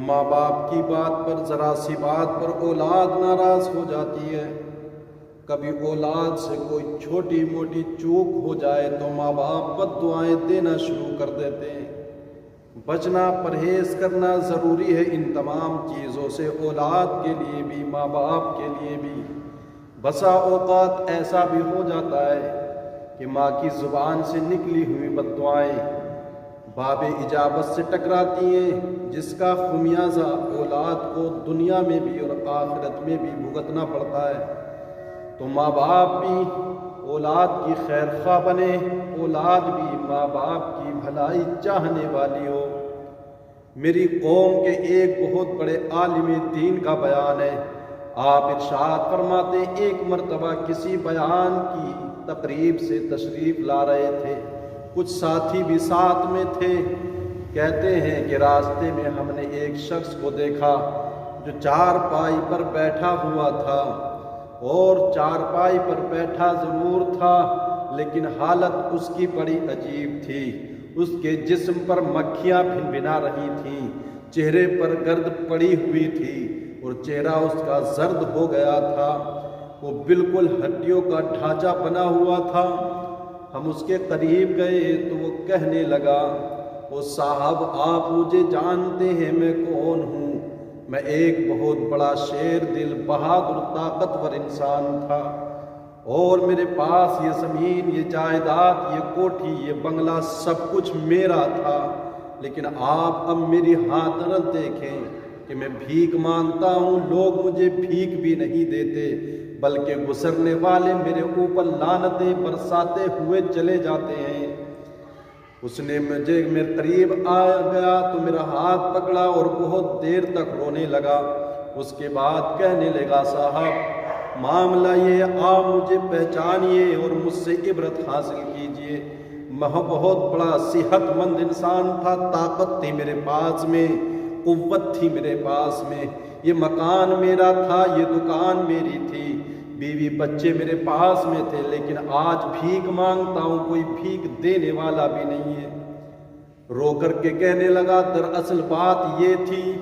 ماں باپ کی بات پر، ذرا سی بات پر اولاد ناراض ہو جاتی ہے۔ کبھی اولاد سے کوئی چھوٹی موٹی چوک ہو جائے تو ماں باپ بد دعائیں دینا شروع کر دیتے ہیں۔ بچنا، پرہیز کرنا ضروری ہے ان تمام چیزوں سے، اولاد کے لیے بھی، ماں باپ کے لیے بھی۔ بسا اوقات ایسا بھی ہو جاتا ہے کہ ماں کی زبان سے نکلی ہوئی بد دعائیں باب اجابت سے ٹکراتی ہیں، جس کا خمیازہ اولاد کو دنیا میں بھی اور آخرت میں بھی بھگتنا پڑتا ہے۔ تو ماں باپ بھی اولاد کی خیر خواہ بنے، اولاد بھی ماں باپ کی بھلائی چاہنے والی ہو۔ میری قوم کے ایک بہت بڑے عالم دین کا بیان ہے۔ آپ ارشاد فرماتے ہیں، ایک مرتبہ کسی بیان کی تقریب سے تشریف لا رہے تھے، کچھ ساتھی بھی ساتھ میں تھے۔ کہتے ہیں کہ راستے میں ہم نے ایک شخص کو دیکھا جو چارپائی پر بیٹھا ہوا تھا، اور چارپائی پر بیٹھا ضرور تھا لیکن حالت اس کی بڑی عجیب تھی۔ اس کے جسم پر مکھیاں بھنبھنا رہی تھیں، چہرے پر گرد پڑی ہوئی تھی اور چہرہ اس کا زرد ہو گیا تھا، وہ بالکل ہڈیوں کا ڈھانچہ بنا ہوا تھا۔ ہم اس کے قریب گئے تو وہ کہنے لگا، او صاحب، آپ مجھے جانتے ہیں میں کون ہوں؟ میں ایک بہت بڑا شیر دل، بہادر، طاقتور انسان تھا، اور میرے پاس یہ زمین، یہ جائیداد، یہ کوٹھی، یہ بنگلہ سب کچھ میرا تھا، لیکن آپ اب میری حالت دیکھیں کہ میں بھیک مانگتا ہوں، لوگ مجھے بھیک بھی نہیں دیتے بلکہ گزرنے والے میرے اوپر لعنتیں برساتے ہوئے چلے جاتے ہیں۔ اس نے میرے قریب آ گیا تو میرا ہاتھ پکڑا اور بہت دیر تک رونے لگا۔ اس کے بعد کہنے لگا، صاحب معاملہ یہ، آپ مجھے پہچانیے اور مجھ سے عبرت حاصل کیجیے۔ میں بہت بڑا صحت مند انسان تھا، طاقت تھی میرے پاس میں، قوت تھی میرے پاس میں، یہ مکان میرا تھا، یہ دکان میری تھی، بیوی بچے میرے پاس میں تھے، لیکن آج بھیک مانگتا ہوں، کوئی بھیک دینے والا بھی نہیں ہے۔ رو کر کے کہنے لگا، دراصل بات یہ تھی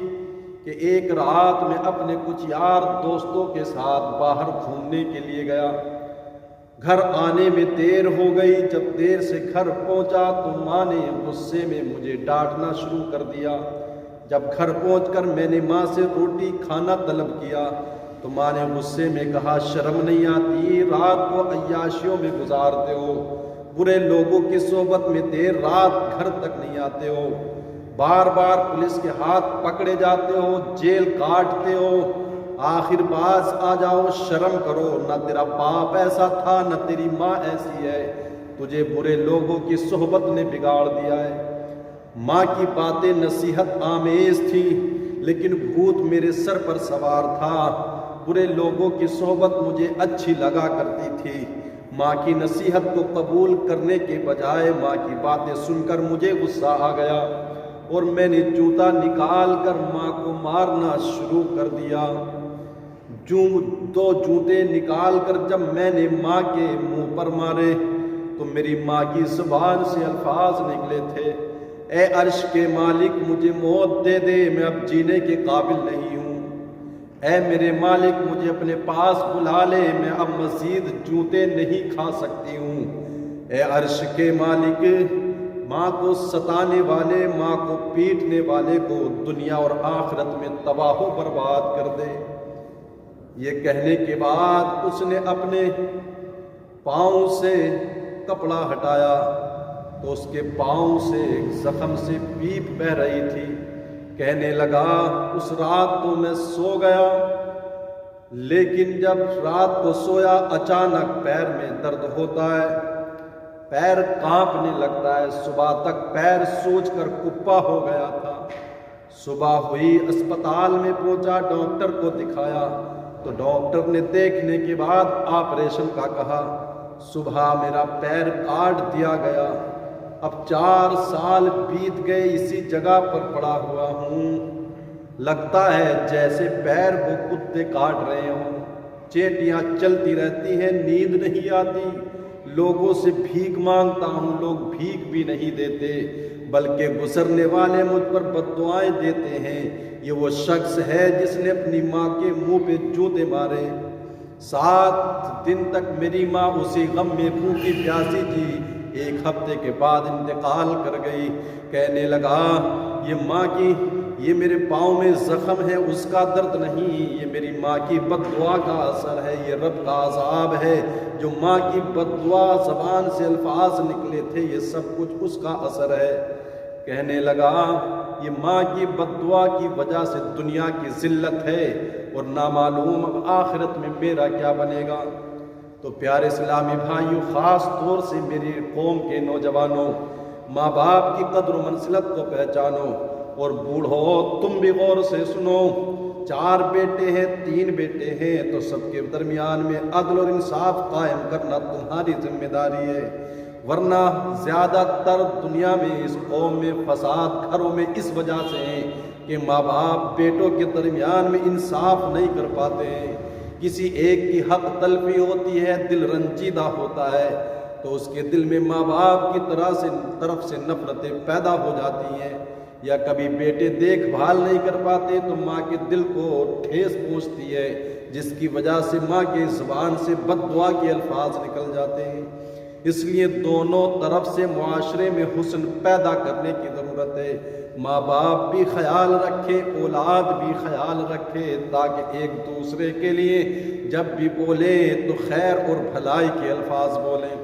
کہ ایک رات میں اپنے کچھ یار دوستوں کے ساتھ باہر گھومنے کے لیے گیا۔ گھر آنے میں دیر ہو گئی۔ جب دیر سے گھر پہنچا تو ماں نے غصے میں مجھے ڈانٹنا شروع کر دیا۔ جب گھر پہنچ کر میں نے ماں سے روٹی کھانا طلب کیا تو ماں نے غصے میں کہا، شرم نہیں آتی؟ رات کو عیاشیوں میں گزارتے ہو، برے لوگوں کی صحبت میں دیر رات گھر تک نہیں آتے ہو، بار بار پولیس کے ہاتھ پکڑے جاتے ہو، جیل کاٹتے ہو، آخر باز آ جاؤ، شرم کرو، نہ تیرا باپ ایسا تھا نہ تیری ماں ایسی ہے، تجھے برے لوگوں کی صحبت نے بگاڑ دیا ہے۔ ماں کی باتیں نصیحت آمیز تھی، لیکن بھوت میرے سر پر سوار تھا۔ برے لوگوں کی صحبت مجھے اچھی لگا کرتی تھی، ماں کی نصیحت کو قبول کرنے کے بجائے ماں کی باتیں سن کر مجھے غصہ آ گیا اور میں نے جوتا نکال کر ماں کو مارنا شروع کر دیا۔ دو جوتے نکال کر جب میں نے ماں کے منہ پر مارے تو میری ماں کی زبان سے الفاظ نکلے تھے، اے عرش کے مالک، مجھے موت دے دے، میں اب جینے کے قابل نہیں ہوں۔ اے میرے مالک، مجھے اپنے پاس بلا لے، میں اب مزید جوتے نہیں کھا سکتی ہوں۔ اے عرش کے مالک، ماں کو ستانے والے، ماں کو پیٹنے والے کو دنیا اور آخرت میں تباہ و برباد کر دے۔ یہ کہنے کے بعد اس نے اپنے پاؤں سے کپڑا ہٹایا تو اس کے پاؤں سے زخم سے پیپ بہہ رہی تھی۔ کہنے لگا، اس رات تو میں سو گیا، لیکن جب رات کو سویا اچانک پیر میں درد ہوتا ہے، پیر کانپنے لگتا ہے، صبح تک پیر سوج کر کپا ہو گیا تھا۔ صبح ہوئی، اسپتال میں پہنچا، ڈاکٹر کو دکھایا تو ڈاکٹر نے دیکھنے کے بعد آپریشن کا کہا۔ صبح میرا پیر کاٹ دیا گیا، اب 4 سال بیت گئے، اسی جگہ پر پڑا ہوا ہوں، لگتا ہے جیسے پیر وہ کتے کاٹ رہے ہوں، چیٹیاں چلتی رہتی ہیں، نیند نہیں آتی، لوگوں سے بھیک مانگتا ہوں، لوگ بھیک بھی نہیں دیتے، بلکہ گزرنے والے مجھ پر بد دعائیں دیتے ہیں۔ یہ وہ شخص ہے جس نے اپنی ماں کے منہ پہ جوتے مارے۔ 7 دن تک میری ماں اسی غم میں بھوکی پیاسی تھی، 1 ہفتے کے بعد انتقال کر گئی۔ کہنے لگا یہ میرے پاؤں میں زخم ہے، اس کا درد نہیں، یہ میری ماں کی بد دعا کا اثر ہے، یہ رب کا عذاب ہے۔ جو ماں کی بد دعا زبان سے الفاظ نکلے تھے، یہ سب کچھ اس کا اثر ہے۔ کہنے لگا یہ ماں کی بد دعا کی وجہ سے دنیا کی ذلت ہے، اور نامعلوم اب آخرت میں میرا کیا بنے گا۔ تو پیارے اسلامی بھائیوں، خاص طور سے میری قوم کے نوجوانوں، ماں باپ کی قدر و منزلت کو پہچانو، اور بوڑھو تم بھی غور سے سنو۔ 4 بیٹے ہیں، 3 بیٹے ہیں، تو سب کے درمیان میں عدل اور انصاف قائم کرنا تمہاری ذمہ داری ہے، ورنہ زیادہ تر دنیا میں اس قوم میں فساد گھروں میں اس وجہ سے ہے کہ ماں باپ بیٹوں کے درمیان میں انصاف نہیں کر پاتے ہیں۔ کسی ایک کی حق تلفی ہوتی ہے، دل رنجیدہ ہوتا ہے، تو اس کے دل میں ماں باپ کی طرف سے نفرتیں پیدا ہو جاتی ہیں، یا کبھی بیٹے دیکھ بھال نہیں کر پاتے تو ماں کے دل کو ٹھیس پہنچتی ہے، جس کی وجہ سے ماں کی زبان سے بد دعا کے الفاظ نکل جاتے ہیں۔ اس لیے دونوں طرف سے معاشرے میں حسن پیدا کرنے کی ضرورت ہے۔ ماں باپ بھی خیال رکھے، اولاد بھی خیال رکھے، تاکہ ایک دوسرے کے لیے جب بھی بولیں تو خیر اور بھلائی کے الفاظ بولیں۔